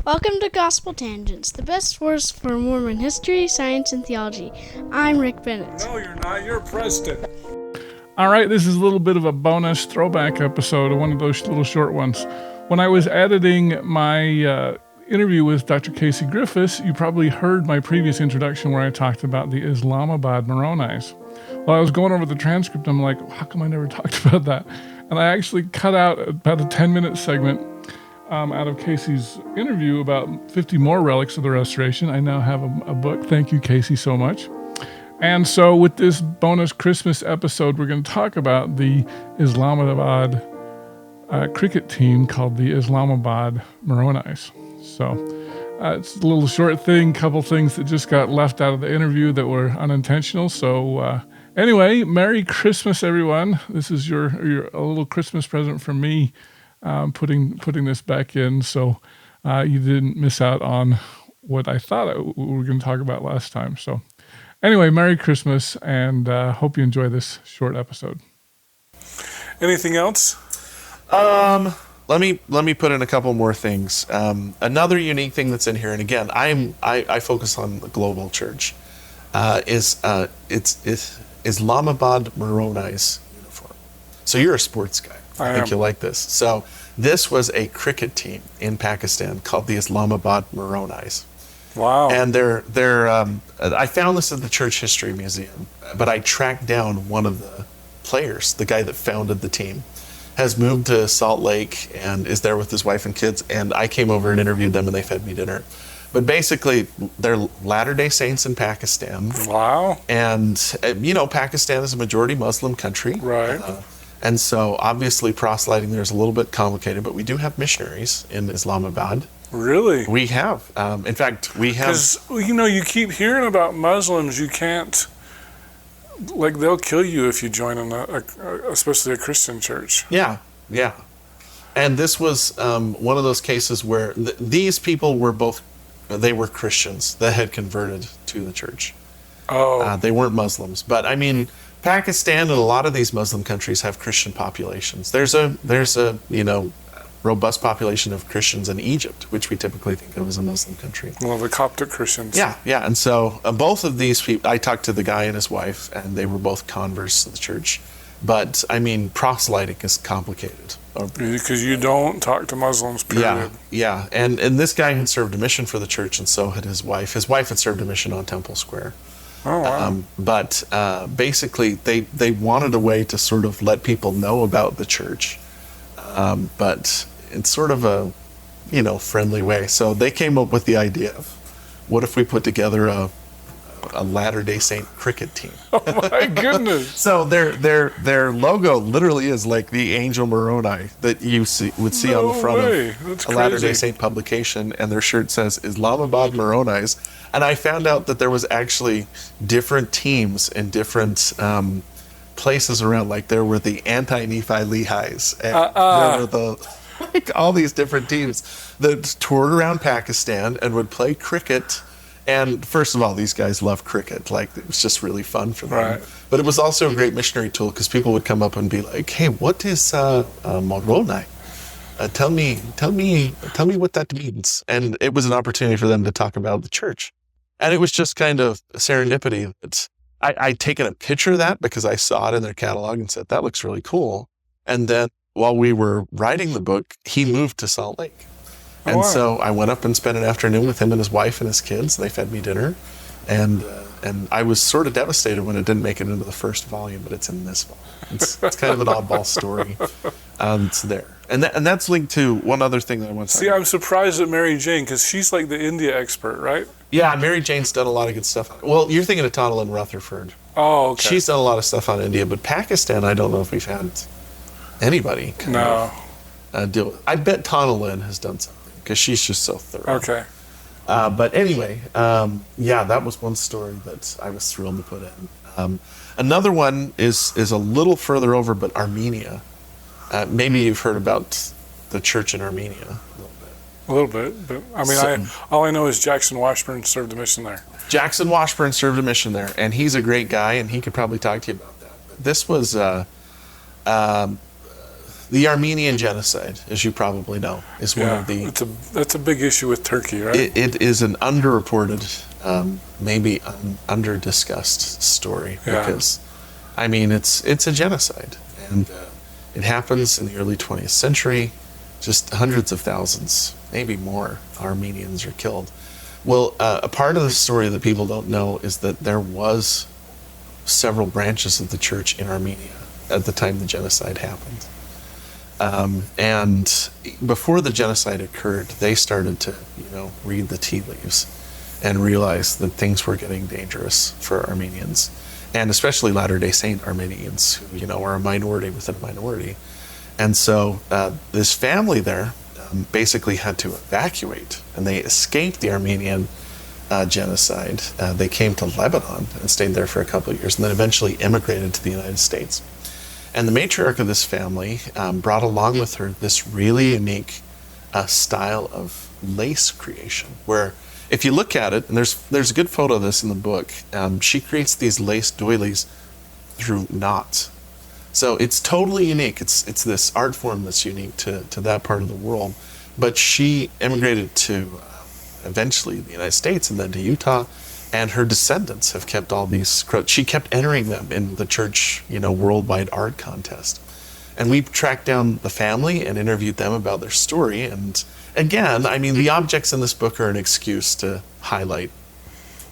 Welcome to Gospel Tangents, the best source for Mormon history, science, and theology. I'm Rick Bennett. No, you're not. You're Preston. All right, this is a little bit of a bonus throwback episode, one of those little short ones. When I was editing my interview with Dr. Casey Griffiths, you probably heard my previous introduction where I talked about the Islamabad Mormonis. Well, I was going over the transcript, I'm like, how come I never talked about that? And I actually cut out about a 10-minute segment out of Casey's interview about 50 More Relics of the Restoration. I now have a book. Thank you, Casey, so much. And so with this bonus Christmas episode, we're going to talk about the Islamabad cricket team called the Islamabad Mormonis. So it's a little short thing, couple things that just got left out of the interview that were unintentional. So anyway, Merry Christmas, everyone. This is your a little Christmas present from me, putting this back in. So you didn't miss out on what I thought we were going to talk about last time. So anyway, Merry Christmas, and hope you enjoy this short episode. Anything else? Let me put in a couple more things. Another unique thing that's in here, and again, I focus on the global church, is Islamabad Moroni's uniform. So you're a sports guy. I think you'll like this. So this was a cricket team in Pakistan called the Islamabad Moronis. Wow. And they're I found this at the Church History Museum, but I tracked down one of the players, the guy that founded the team, has moved to Salt Lake and is there with his wife and kids, and I came over and interviewed them and they fed me dinner. But basically, they're Latter-day Saints in Pakistan. Wow. And, Pakistan is a majority Muslim country. Right. And so, obviously, proselyting there is a little bit complicated, but we do have missionaries in Islamabad. Really? We have. In fact, we have... Because, you keep hearing about Muslims, you can't... they'll kill you if you join especially a Christian church. Yeah. And this was one of those cases where these people were they were Christians that had converted to the church. Oh. They weren't Muslims. But, Pakistan and a lot of these Muslim countries have Christian populations. There's a robust population of Christians in Egypt, which we typically think of as a Muslim country. Well, the Coptic Christians. Yeah. And so both of these people, I talked to the guy and his wife, and they were both converts to the church. But, proselyting is complicated. Because you don't talk to Muslims, period. Yeah. And this guy had served a mission for the church, and so had his wife. His wife had served a mission on Temple Square. Oh, wow. But basically, they wanted a way to sort of let people know about the church. But in sort of a, friendly way. So they came up with the idea of, what if we put together a Latter-day Saint cricket team? Oh my goodness! So their logo literally is like the Angel Moroni that you would see on the front of a Latter-day Saint publication, and their shirt says Islamabad Moronis. And I found out that there was actually different teams in different places around. Like there were the anti-Nephi Lehis, and there were all these different teams that toured around Pakistan and would play cricket. And first of all, these guys love cricket. Like, it was just really fun for them. Right. But it was also a great missionary tool because people would come up and be like, "Hey, what is Moroni? Tell me what that means." And it was an opportunity for them to talk about the church. And it was just kind of serendipity. I'd taken a picture of that because I saw it in their catalog and said, that looks really cool. And then while we were writing the book, he moved to Salt Lake. And so I went up and spent an afternoon with him and his wife and his kids. They fed me dinner. And I was sort of devastated when it didn't make it into the first volume, but it's in this volume. It's kind of an oddball story. It's there. And that's linked to one other thing that I want to See, I'm surprised at Mary Jane, because she's like the India expert, right? Yeah, Mary Jane's done a lot of good stuff. Well, you're thinking of Intn'l and Rutherford. Oh, okay. She's done a lot of stuff on India, but Pakistan, I don't know if we've had anybody deal with. I bet Intn'l has done something, because she's just so thorough. Okay. But anyway, that was one story that I was thrilled to put in. Another one is a little further over, but Armenia. Maybe you've heard about the church in Armenia a little bit. But I mean, all I know is Jackson Washburn served a mission there. Jackson Washburn served a mission there, and he's a great guy, and he could probably talk to you about that. But this was The Armenian genocide, as you probably know, is one of the... That's a big issue with Turkey, right? It is an underreported, maybe under-discussed story, because, I mean, it's a genocide, and it happens in the early 20th century. Just hundreds of thousands, maybe more, Armenians are killed. Well, a part of the story that people don't know is that there was several branches of the church in Armenia at the time the genocide happened. And before the genocide occurred, they started to, read the tea leaves and realize that things were getting dangerous for Armenians, and especially Latter-day Saint Armenians, who, are a minority within a minority. And so this family there basically had to evacuate, and they escaped the Armenian genocide. They came to Lebanon and stayed there for a couple of years, and then eventually immigrated to the United States. And the matriarch of this family brought along with her this really unique style of lace creation, where if you look at it, and there's a good photo of this in the book, she creates these lace doilies through knots. So it's totally unique. It's this art form that's unique to that part of the world. But she immigrated to eventually the United States and then to Utah, and her descendants have kept all these. She kept entering them in the church, worldwide art contest. And we tracked down the family and interviewed them about their story. And again, I mean, the objects in this book are an excuse to highlight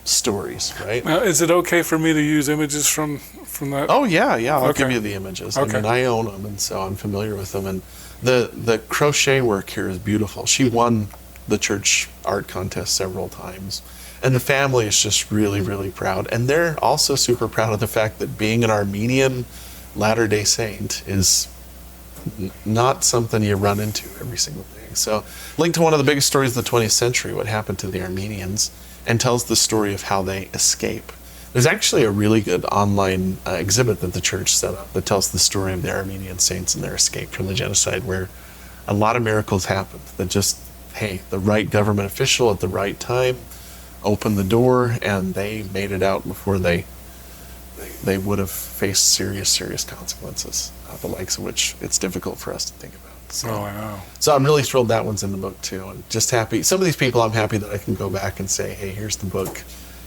stories, right? Now, is it okay for me to use images from that? Oh yeah, I'll give you the images. Okay. I mean, I own them, and so I'm familiar with them. And the crochet work here is beautiful. She won the church art contest several times, and the family is just really, really proud. And they're also super proud of the fact that being an Armenian Latter-day Saint is not something you run into every single day. So, linked to one of the biggest stories of the 20th century, what happened to the Armenians, and tells the story of how they escape. There's actually a really good online exhibit that the church set up that tells the story of the Armenian saints and their escape from the genocide, where a lot of miracles happened. That just, the right government official at the right time opened the door, and they made it out before they would have faced serious consequences, the likes of which it's difficult for us to think about. So, I know. So I'm really thrilled that one's in the book too, and just happy. Some of these people, I'm happy that I can go back and say, hey, here's the book.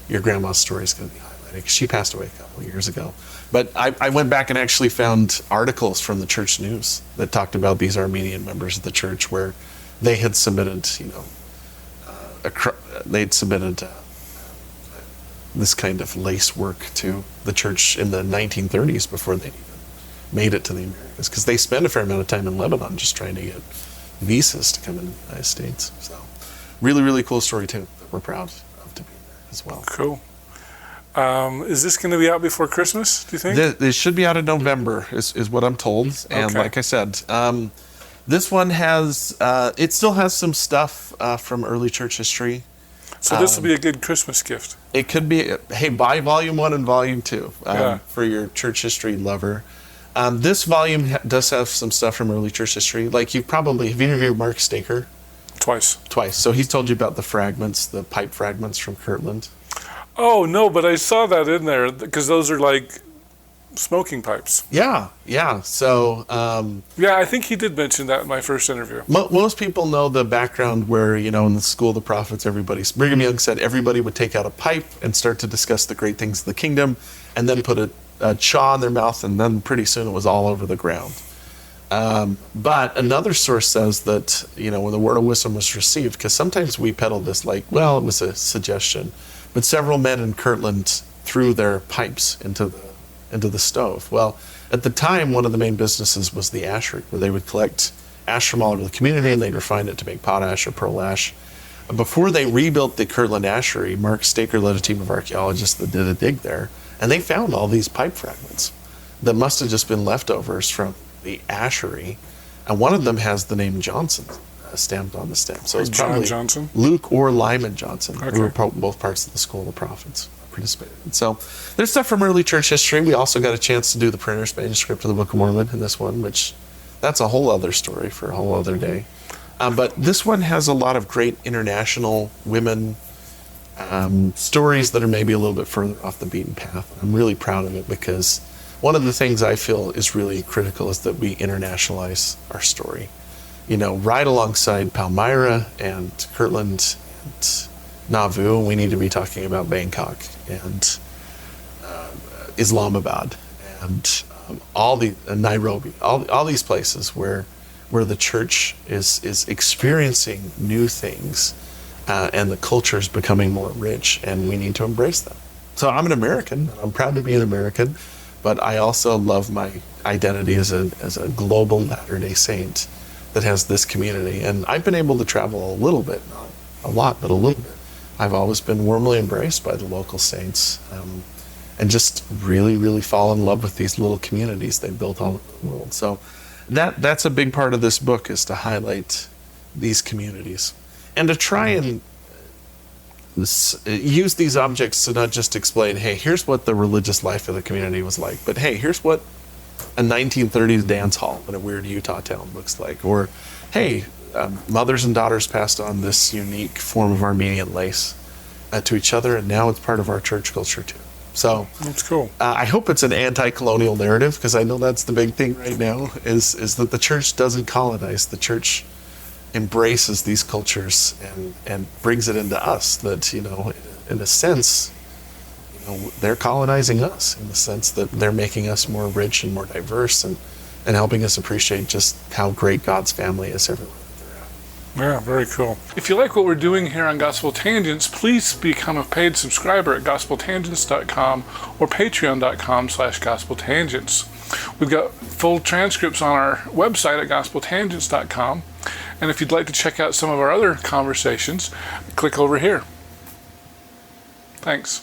Your grandma's story is going to be highlighted. She passed away a couple of years ago. But I went back and actually found articles from the church news that talked about these Armenian members of the church, where they had submitted, this kind of lace work to the church in the 1930s before they even made it to the Americas, because they spent a fair amount of time in Lebanon just trying to get visas to come into the United States. So really, really cool story too, that we're proud of to be there as well. Cool. Is this going to be out before Christmas, do you think? This should be out in November, is what I'm told. And like I said, this one has, it still has some stuff from early church history. So this will be a good Christmas gift. It could be, hey, buy volume 1 and volume 2 for your church history lover. This volume does have some stuff from early church history. Like have you interviewed Mark Staker? Twice. So he's told you about the fragments, the pipe fragments from Kirtland. Oh, no, but I saw that in there, because those are like smoking pipes. Yeah. So... I think he did mention that in my first interview. Most people know the background where, in the School of the Prophets, Brigham Young said everybody would take out a pipe and start to discuss the great things of the kingdom, and then put a chaw in their mouth, and then pretty soon it was all over the ground. But another source says that, when the word of wisdom was received, because sometimes we peddle this like, well, it was a suggestion, but several men in Kirtland threw their pipes into the stove. Well, at the time, one of the main businesses was the ashery, where they would collect ash from all over the community, and they'd refine it to make potash or pearl ash. Before they rebuilt the Kirtland ashery, Mark Staker led a team of archaeologists that did a dig there, and they found all these pipe fragments that must have just been leftovers from the ashery, and one of them has the name Johnson stamped on the stem. So it's probably Johnson? Luke or Lyman Johnson, okay, who were both parts of the School of the Prophets, participated. So there's stuff from early church history. We also got a chance to do the printer's manuscript of the Book of Mormon in this one, which that's a whole other story for a whole other day. But this one has a lot of great international women stories that are maybe a little bit further off the beaten path. I'm really proud of it, because one of the things I feel is really critical is that we internationalize our story. You know, right alongside Palmyra and Kirtland and Nauvoo, we need to be talking about Bangkok and Islamabad and all the Nairobi, all these places where the church is experiencing new things, and the culture is becoming more rich, and we need to embrace them. So I'm an American. I'm proud to be an American, but I also love my identity as a global Latter-day Saint that has this community. And I've been able to travel a little bit, not a lot, but a little bit. I've always been warmly embraced by the local saints, and just really, really fall in love with these little communities they've built all over the world. So that's a big part of this book, is to highlight these communities and to try and use these objects to not just explain, hey, here's what the religious life of the community was like, but hey, here's what a 1930s dance hall in a weird Utah town looks like. Or, hey, mothers and daughters passed on this unique form of Armenian lace to each other, and now it's part of our church culture too. So That's cool. I hope it's an anti-colonial narrative, because I know that's the big thing right now, is that the church doesn't colonize. The church embraces these cultures and brings it into us. That, you know, in a sense, you know, they're colonizing us in the sense that they're making us more rich and more diverse, and helping us appreciate just how great God's family is everywhere. Yeah, very cool. If you like what we're doing here on Gospel Tangents, please become a paid subscriber at gospeltangents.com or patreon.com/gospeltangents. We've got full transcripts on our website at gospeltangents.com. And if you'd like to check out some of our other conversations, click over here. Thanks.